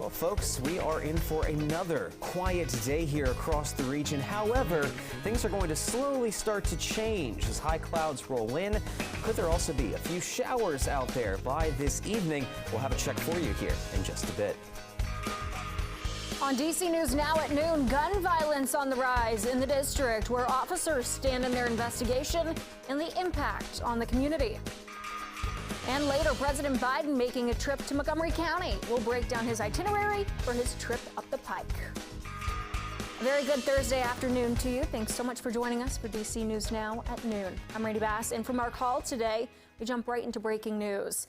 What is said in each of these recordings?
Well, folks, we are in for another quiet day here across the region. However, things are going to slowly start to change as high clouds roll in. Could there also be a few showers out there by this evening? We'll have a check for you here in just a bit. On DC News Now at noon, gun violence on the rise in the district, where officers stand in their investigation and the impact on the community. And later, President Biden making a trip to Montgomery County. We'll break down his itinerary for his trip up the pike. A very good Thursday afternoon to you. Thanks so much for joining us for DC News Now at noon. I'm Randy Bass, and from our call today, we jump right into breaking news.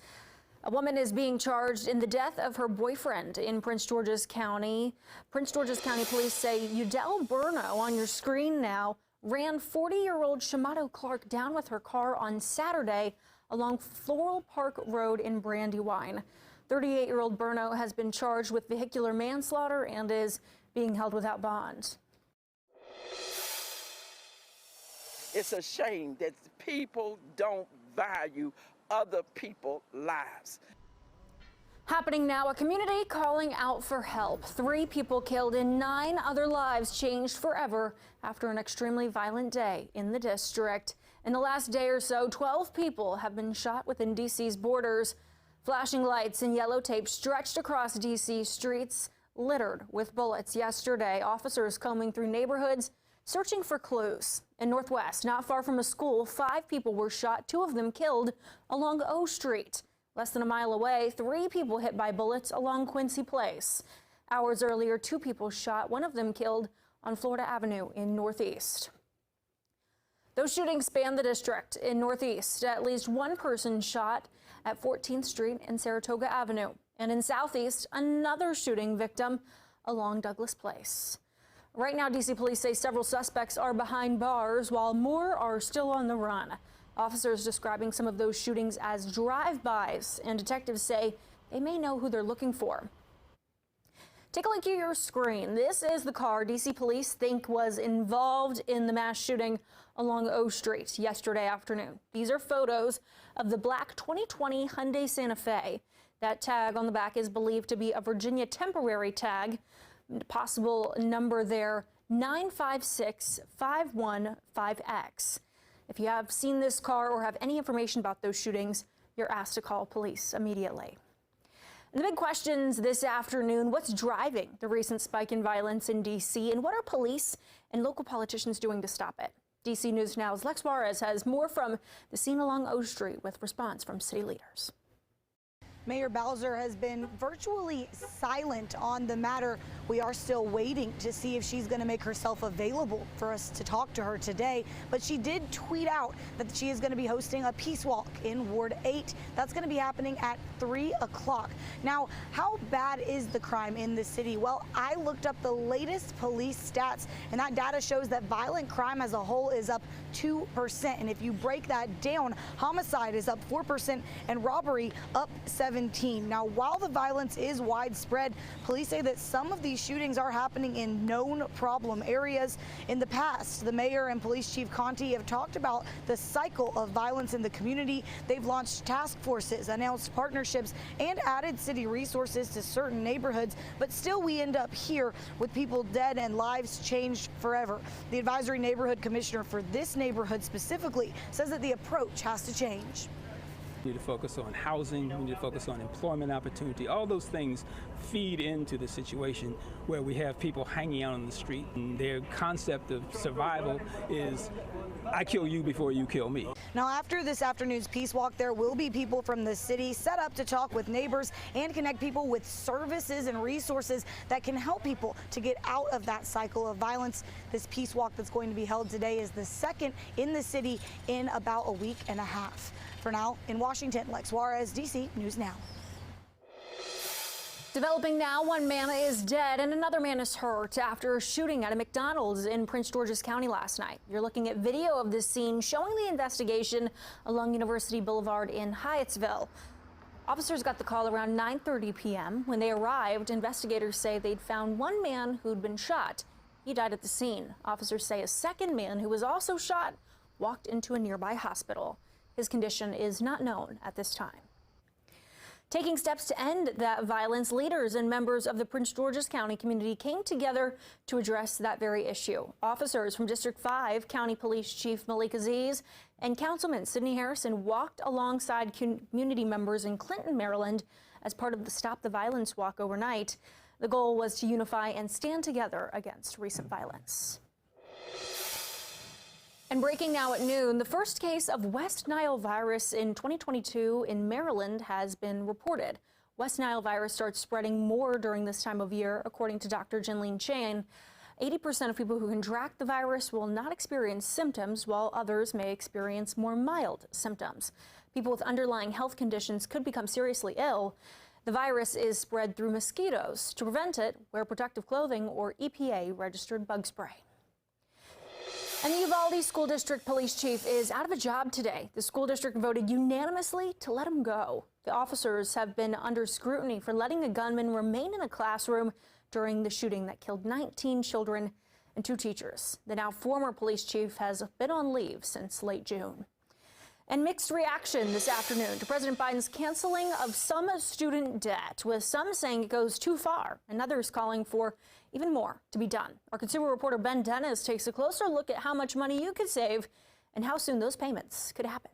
A woman is being charged in the death of her boyfriend in Prince George's County. Prince George's County police say Udell Burno, on your screen now, ran 40-year-old Shamato Clark down with her car on Saturday along Floral Park Road in Brandywine. 38-year-old Burno has been charged with vehicular manslaughter and is being held without bond. It's a shame that people don't value other people's lives. Happening now, a community calling out for help. 3 people killed and 9 other lives changed forever after an extremely violent day in the district. In the last day or so, 12 people have been shot within DC's borders. Flashing lights and yellow tape stretched across DC streets, littered with bullets. Yesterday, officers combing through neighborhoods, searching for clues. In Northwest, not far from a school, 5 people were shot, 2 of them killed along O Street. Less than a mile away, 3 people hit by bullets along Quincy Place. Hours earlier, 2 people shot, 1 of them killed on Florida Avenue in Northeast. Those shootings span the district. In Northeast, at least 1 person shot at 14th Street and Saratoga Avenue. And in Southeast, another shooting victim along Douglas Place. Right now, DC police say several suspects are behind bars, while more are still on the run. Officers describing some of those shootings as drive-bys, and detectives say they may know who they're looking for. Take a look at your screen. This is the car DC police think was involved in the mass shooting along O Street yesterday afternoon. These are photos of the black 2020 Hyundai Santa Fe. That tag on the back is believed to be a Virginia temporary tag. Possible number there, 956515X. If you have seen this car or have any information about those shootings, you're asked to call police immediately. And the big questions this afternoon: what's driving the recent spike in violence in D.C., and what are police and local politicians doing to stop it? D.C. News Now's Lex Juarez has more from the scene along O Street with response from city leaders. Mayor Bowser has been virtually silent on the matter. We are still waiting to see if she's going to make herself available for us to talk to her today. But she did tweet out that she is going to be hosting a peace walk in Ward 8. That's going to be happening at 3 o'clock. Now, how bad is the crime in the city? Well, I looked up the latest police stats, and that data shows that violent crime as a whole is up 2%. And if you break that down, homicide is up 4% and robbery up 7%. Now, while the violence is widespread, police say that some of these shootings are happening in known problem areas. In the past, the mayor and police chief Conti have talked about the cycle of violence in the community. They've launched task forces, announced partnerships, and added city resources to certain neighborhoods. But still, we end up here with people dead and lives changed forever. The advisory neighborhood commissioner for this neighborhood specifically says that the approach has to change. We need to focus on housing, we need to focus on employment opportunity. All those things feed into the situation where we have people hanging out on the street, and their concept of survival is, I kill you before you kill me. Now, after this afternoon's peace walk, there will be people from the city set up to talk with neighbors and connect people with services and resources that can help people to get out of that cycle of violence. This peace walk that's going to be held today is the second in the city in about a week and a half. For now, in Washington, Lex Juarez, DC News Now. Developing now, 1 man is dead and another man is hurt after a shooting at a McDonald's in Prince George's County last night. You're looking at video of this scene showing the investigation along University Boulevard in Hyattsville. Officers got the call around 9:30 p.m. When they arrived, investigators say they'd found 1 man who'd been shot. He died at the scene. Officers say a second man who was also shot walked into a nearby hospital. His condition is not known at this time. Taking steps to end that violence, leaders and members of the Prince George's County community came together to address that very issue. Officers from District 5, County Police Chief Malik Aziz, and Councilman Sidney Harrison walked alongside community members in Clinton, Maryland, as part of the Stop the Violence walk overnight. The goal was to unify and stand together against recent violence. And breaking now at noon, the first case of West Nile virus in 2022 in Maryland has been reported. West Nile virus starts spreading more during this time of year, according to Dr. Jinlene Chan. 80% of people who contract the virus will not experience symptoms, while others may experience more mild symptoms. People with underlying health conditions could become seriously ill. The virus is spread through mosquitoes. To prevent it, wear protective clothing or EPA-registered bug spray. And the Uvalde School District Police Chief is out of a job today. The school district voted unanimously to let him go. The officers have been under scrutiny for letting a gunman remain in a classroom during the shooting that killed 19 children and 2 teachers. The now former police chief has been on leave since late June. And mixed reaction this afternoon to President Biden's canceling of some student debt, with some saying it goes too far and others calling for even more to be done. Our consumer reporter Ben Dennis takes a closer look at how much money you could save and how soon those payments could happen.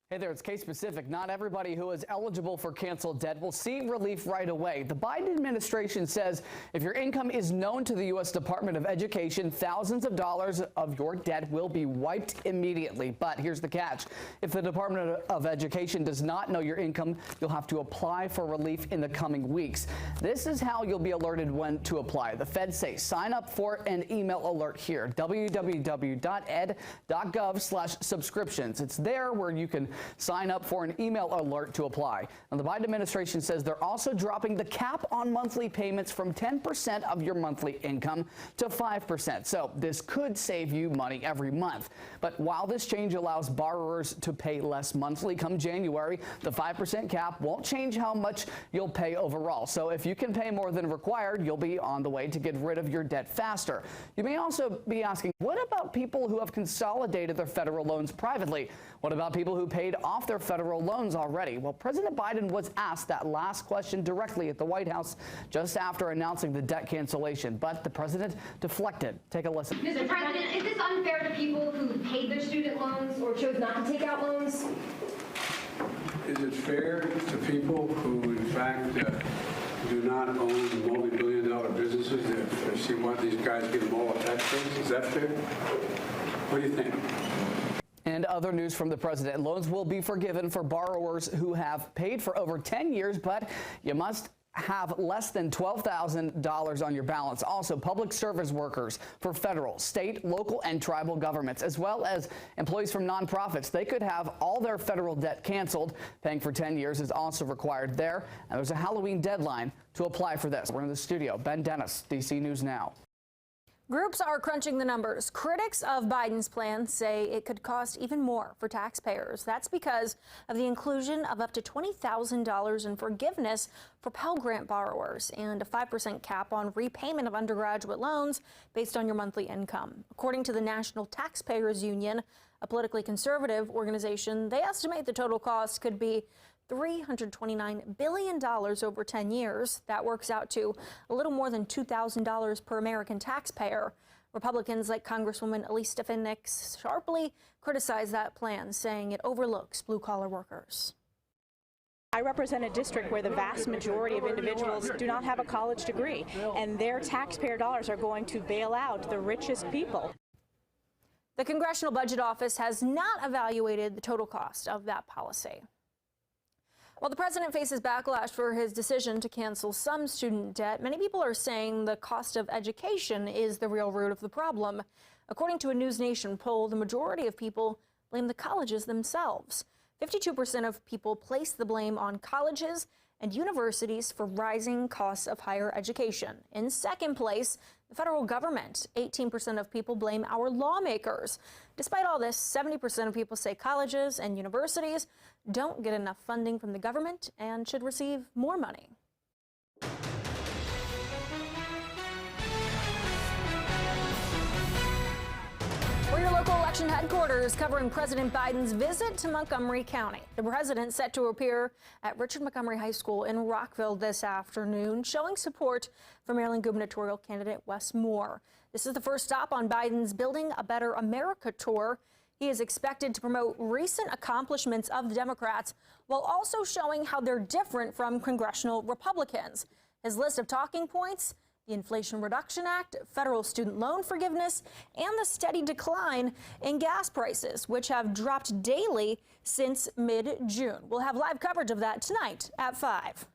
Hey there, it's case specific. Not everybody who is eligible for canceled debt will see relief right away. The Biden administration says if your income is known to the U.S. Department of Education, thousands of dollars of your debt will be wiped immediately. But here's the catch. If the Department of Education does not know your income, you'll have to apply for relief in the coming weeks. This is how you'll be alerted when to apply. The feds say sign up for an email alert here, www.ed.gov/subscriptions. It's there where you can sign up for an email alert to apply. And the Biden administration says they're also dropping the cap on monthly payments from 10% of your monthly income to 5%. So this could save you money every month. But while this change allows borrowers to pay less monthly come January, the 5% cap won't change how much you'll pay overall. So if you can pay more than required, you'll be on the way to get rid of your debt faster. You may also be asking, what about people who have consolidated their federal loans privately? What about people who paid off their federal loans already? Well, President Biden was asked that last question directly at the White House just after announcing the debt cancellation, but the president deflected. Take a listen. Mr. President, is this unfair to people who paid their student loans or chose not to take out loans? Is it fair to people who, in fact, do not own multi-billion-dollar businesses if she wants these guys to get them all a tax breaks? Is that fair? What do you think? And other news from the president. Loans will be forgiven for borrowers who have paid for over 10 years, but you must have less than $12,000 on your balance. Also, public service workers for federal, state, local, and tribal governments, as well as employees from nonprofits. They could have all their federal debt canceled. Paying for 10 years is also required there. And there's a Halloween deadline to apply for this. We're in the studio. Ben Dennis, DC News Now. Groups are crunching the numbers. Critics of Biden's plan say it could cost even more for taxpayers. That's because of the inclusion of up to $20,000 in forgiveness for Pell Grant borrowers and a 5% cap on repayment of undergraduate loans based on your monthly income. According to the National Taxpayers Union, a politically conservative organization, they estimate the total cost could be $329 billion over 10 years. That works out to a little more than $2,000 per American taxpayer. Republicans like Congresswoman Elise Stefanik sharply criticize that plan, saying it overlooks blue-collar workers. I represent a district where the vast majority of individuals do not have a college degree, and their taxpayer dollars are going to bail out the richest people. The Congressional Budget Office has not evaluated the total cost of that policy. While the president faces backlash for his decision to cancel some student debt, many people are saying the cost of education is the real root of the problem. According to a News Nation poll, the majority of people blame the colleges themselves. 52% of people place the blame on colleges and universities for rising costs of higher education. In second place, the federal government. 18% of people blame our lawmakers. Despite all this, 70% of people say colleges and universities don't get enough funding from the government and should receive more money. For your local election election headquarters covering President Biden's visit to Montgomery County. The president set to appear at Richard Montgomery High School in Rockville this afternoon, showing support for Maryland gubernatorial candidate Wes Moore. This is the first stop on Biden's Building a Better America tour. He is expected to promote recent accomplishments of the Democrats while also showing how they're different from congressional Republicans. His list of talking points: the Inflation Reduction Act, federal student loan forgiveness, and the steady decline in gas prices, which have dropped daily since mid-June. We'll have live coverage of that tonight at 5.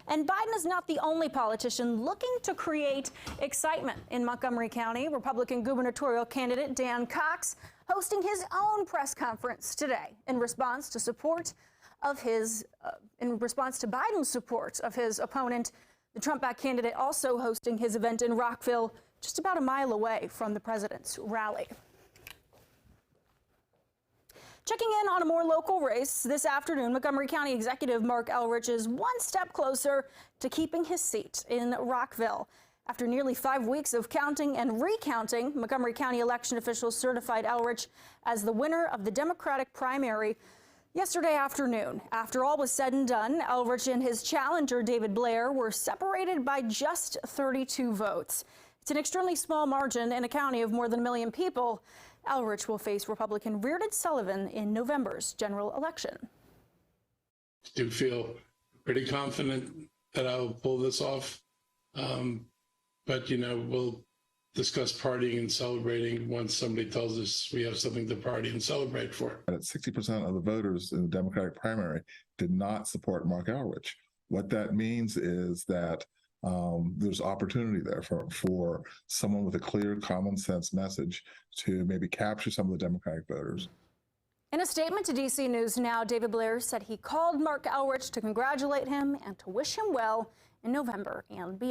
And Biden is not the only politician looking to create excitement in Montgomery County. Republican gubernatorial candidate Dan Cox hosting his own press conference today in response to Biden's support of his opponent. The Trump-backed candidate also hosting his event in Rockville, just about a mile away from the president's rally. Checking in on a more local race this afternoon, Montgomery County Executive Mark Elrich is one step closer to keeping his seat in Rockville. After nearly 5 weeks of counting and recounting, Montgomery County election officials certified Elrich as the winner of the Democratic primary yesterday afternoon. After all was said and done, Elrich and his challenger, David Blair, were separated by just 32 votes. It's an extremely small margin in a county of more than 1 million people. Elrich will face Republican Reardon Sullivan in November's general election. I do feel pretty confident that I'll pull this off. But, we'll discuss partying and celebrating once somebody tells us we have something to party and celebrate for. 60% of the voters in the Democratic primary did not support Mark Elrich. What that means is that there's opportunity there for someone with a clear common sense message to maybe capture some of the Democratic voters. In a statement to DC News Now, David Blair said he called Mark Elrich to congratulate him and to wish him well in November and beyond.